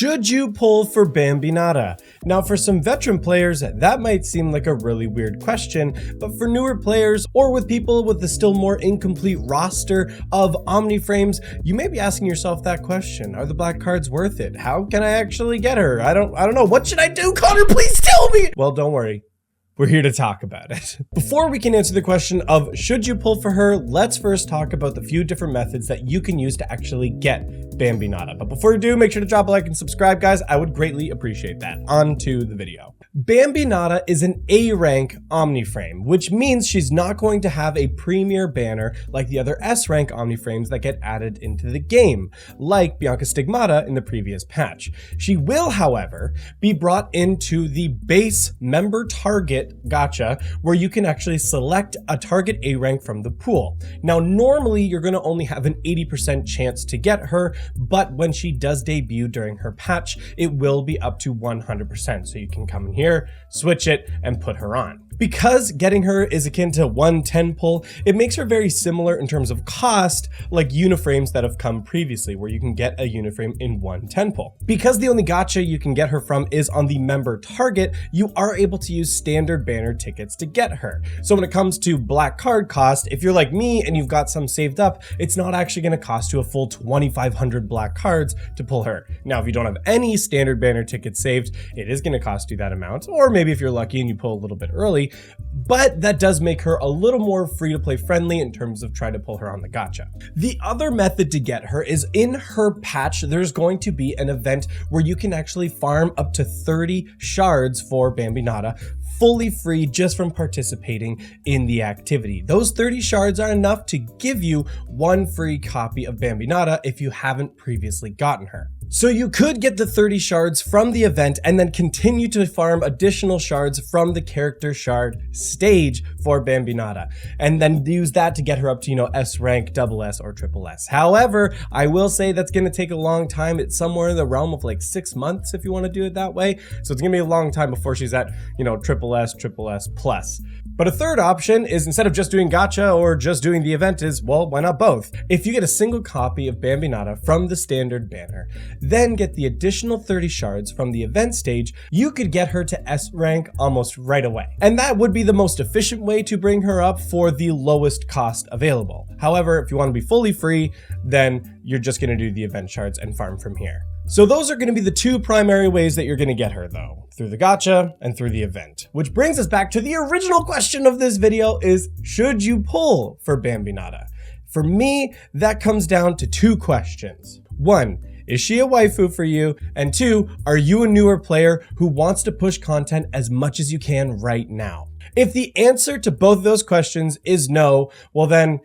Should you pull for Bambinata? Now, for some veteran players, that might seem like a really weird question, but for newer players or with people with a still more incomplete roster of Omniframes, you may be asking yourself that question. Are the black cards worth it? How can I actually get her? I don't know. What should I do? Connor, please tell me! Well, don't worry. We're here to talk about it. Before we can answer the question of should you pull for her, let's first talk about the few different methods that you can use to actually get Bambinata. But before you do, make sure to drop a like and subscribe, guys. I would greatly appreciate that. On to the video. Bambinata is an A rank Omniframe, which means she's not going to have a premier banner like the other S rank Omniframes that get added into the game, like Bianca Stigmata in the previous patch. She will, however, be brought into the base member target gacha, where you can actually select a target A rank from the pool. Now, normally you're going to only have an 80% chance to get her, but when she does debut during her patch, it will be up to 100%. So you can come in here, switch it, and put her on. Because getting her is akin to 110 pull, it makes her very similar in terms of cost, like Uniframes that have come previously, where you can get a Uniframe in 110 pull. Because the only gacha you can get her from is on the member target, you are able to use standard banner tickets to get her. So when it comes to black card cost, if you're like me and you've got some saved up, it's not actually going to cost you a full 2,500 black cards to pull her. Now, if you don't have any standard banner tickets saved, it is going to cost you that amount, or maybe if you're lucky and you pull a little bit early, but that does make her a little more free to play friendly in terms of trying to pull her on the gacha. The other method to get her is in her patch, there's going to be an event where you can actually farm up to 30 shards for Bambinata, fully free just from participating in the activity. Those 30 shards are enough to give you one free copy of Bambinata if you haven't previously gotten her. So you could get the 30 shards from the event and then continue to farm additional shards from the character shard stage for Bambinata, and then use that to get her up to, S rank, double S, or triple S. However, I will say that's going to take a long time. It's somewhere in the realm of like 6 months if you want to do it that way. So it's going to be a long time before she's at, triple S plus. But a third option is, instead of just doing gacha or just doing the event, is, well, why not both? If you get a single copy of Bambinata from the standard banner, then get the additional 30 shards from the event stage, you could get her to S rank almost right away. And that would be the most efficient way to bring her up for the lowest cost available. However, if you want to be fully free, then you're just going to do the event shards and farm from here. So those are going to be the two primary ways that you're going to get her, though, through the gacha and through the event. Which brings us back to the original question of this video is, should you pull for Bambinata? For me, that comes down to two questions. One, is she a waifu for you? And two, are you a newer player who wants to push content as much as you can right now? If the answer to both those questions is no, well then,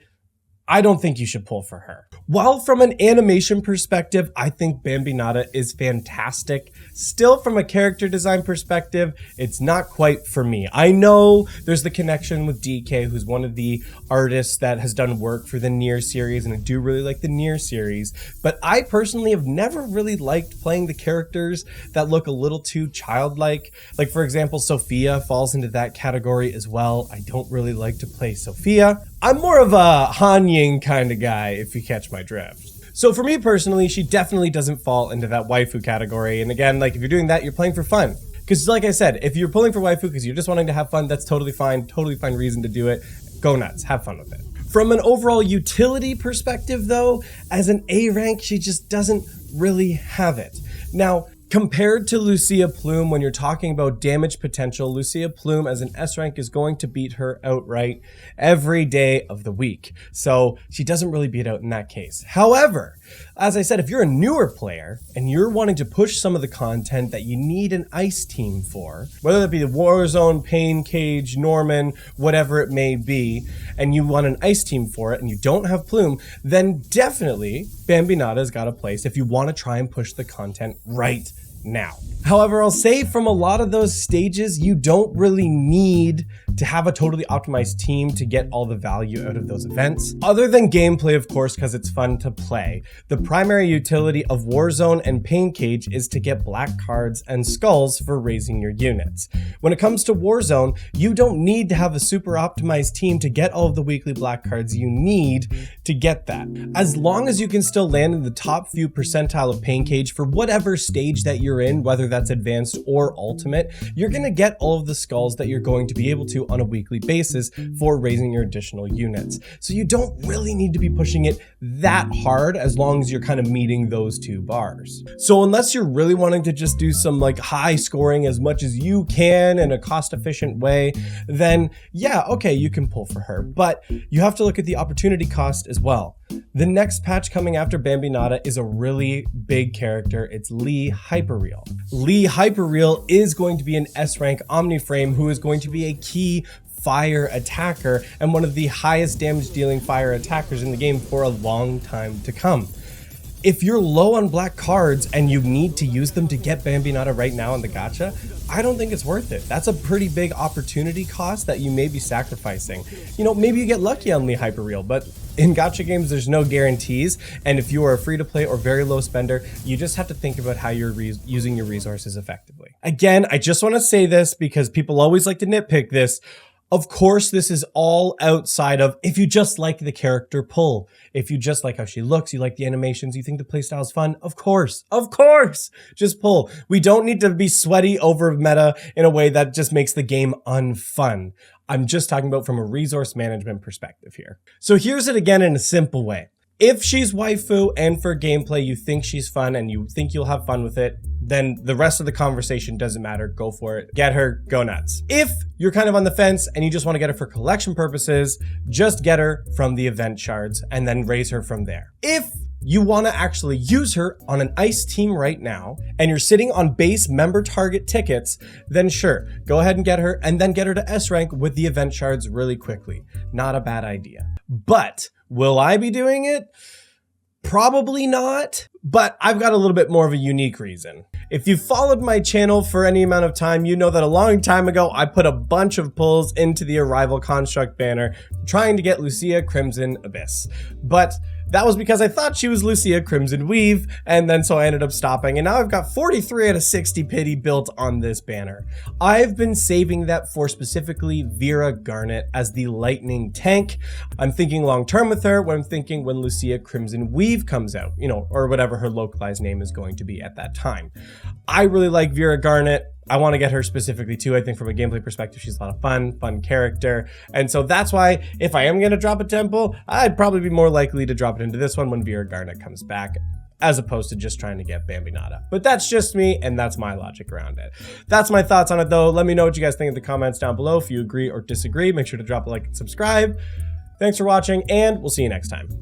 I don't think you should pull for her. While from an animation perspective, I think Bambinata is fantastic, still from a character design perspective, it's not quite for me. I know there's the connection with DK, who's one of the artists that has done work for the Nier series, and I do really like the Nier series, but I personally have never really liked playing the characters that look a little too childlike. Like, for example, Sophia falls into that category as well. I don't really like to play Sophia. I'm more of a Han Ying kind of guy, if you catch my drift. So for me personally, she definitely doesn't fall into that waifu category. And again, if you're doing that, you're playing for fun. Because like I said, if you're pulling for waifu because you're just wanting to have fun, that's totally fine reason to do it. Go nuts, have fun with it. From an overall utility perspective though, as an A rank, she just doesn't really have it. Now, compared to Lucia Plume, when you're talking about damage potential, Lucia Plume as an S rank is going to beat her outright every day of the week. So she doesn't really beat out in that case. However, as I said, if you're a newer player and you're wanting to push some of the content that you need an ice team for, whether that be the Warzone, Pain Cage, Norman, whatever it may be, and you want an ice team for it and you don't have Plume, then definitely Bambinata's got a place if you want to try and push the content right now. However, I'll say from a lot of those stages, you don't really need to have a totally optimized team to get all the value out of those events. Other than gameplay, of course, because it's fun to play, the primary utility of Warzone and Pain Cage is to get black cards and skulls for raising your units. When it comes to Warzone, you don't need to have a super optimized team to get all of the weekly black cards you need to get that. As long as you can still land in the top few percentile of Pain Cage for whatever stage that you're in, whether that's advanced or ultimate, you're gonna get all of the skulls that you're going to be able to on a weekly basis for raising your additional units. So you don't really need to be pushing it that hard as long as you're kind of meeting those two bars. So unless you're really wanting to just do some like high scoring as much as you can in a cost efficient way, then yeah, okay, you can pull for her, but you have to look at the opportunity cost as well. The next patch coming after Bambinata is a really big character. It's Lee Hyperreal. Lee Hyperreal is going to be an S rank Omniframe who is going to be a key fire attacker and one of the highest damage dealing fire attackers in the game for a long time to come. If you're low on black cards and you need to use them to get Bambinata right now in the gacha, I don't think it's worth it. That's a pretty big opportunity cost that you may be sacrificing. You know, maybe you get lucky on Lee Hyperreal, but in gacha games, there's no guarantees. And if you are a free to play or very low spender, you just have to think about how you're using your resources effectively. Again, I just want to say this because people always like to nitpick this. Of course, this is all outside of if you just like the character pull. If you just like how she looks, you like the animations, you think the playstyle is fun, of course, just pull. We don't need to be sweaty over meta in a way that just makes the game unfun. I'm just talking about from a resource management perspective here. So here's it again in a simple way. If she's waifu and for gameplay you think she's fun and you think you'll have fun with it, then the rest of the conversation doesn't matter. Go for it. Get her. Go nuts. If you're kind of on the fence and you just want to get her for collection purposes, just get her from the event shards and then raise her from there. If you want to actually use her on an ICE team right now and you're sitting on base member target tickets, then sure, go ahead and get her and then get her to S rank with the event shards really quickly. Not a bad idea. But will I be doing it? Probably not, but I've got a little bit more of a unique reason. If you followed my channel for any amount of time, you know that a long time ago, I put a bunch of pulls into the Arrival Construct banner trying to get Lucia Crimson Abyss. But that was because I thought she was Lucia Crimson Weave, and then so I ended up stopping, and now I've got 43 out of 60 pity built on this banner. I've been saving that for specifically Vera Garnet as the lightning tank. I'm thinking long term with her when I'm thinking when Lucia Crimson Weave comes out, you know, or whatever her localized name is going to be at that time. I really like Vera Garnet. I want to get her specifically too. I think from a gameplay perspective, she's a lot of fun character. And so that's why if I am going to drop a temple, I'd probably be more likely to drop it into this one when Vera Garnet comes back, as opposed to just trying to get Bambinata. But that's just me, and that's my logic around it. That's my thoughts on it though. Let me know what you guys think in the comments down below. If you agree or disagree, make sure to drop a like and subscribe. Thanks for watching, and we'll see you next time.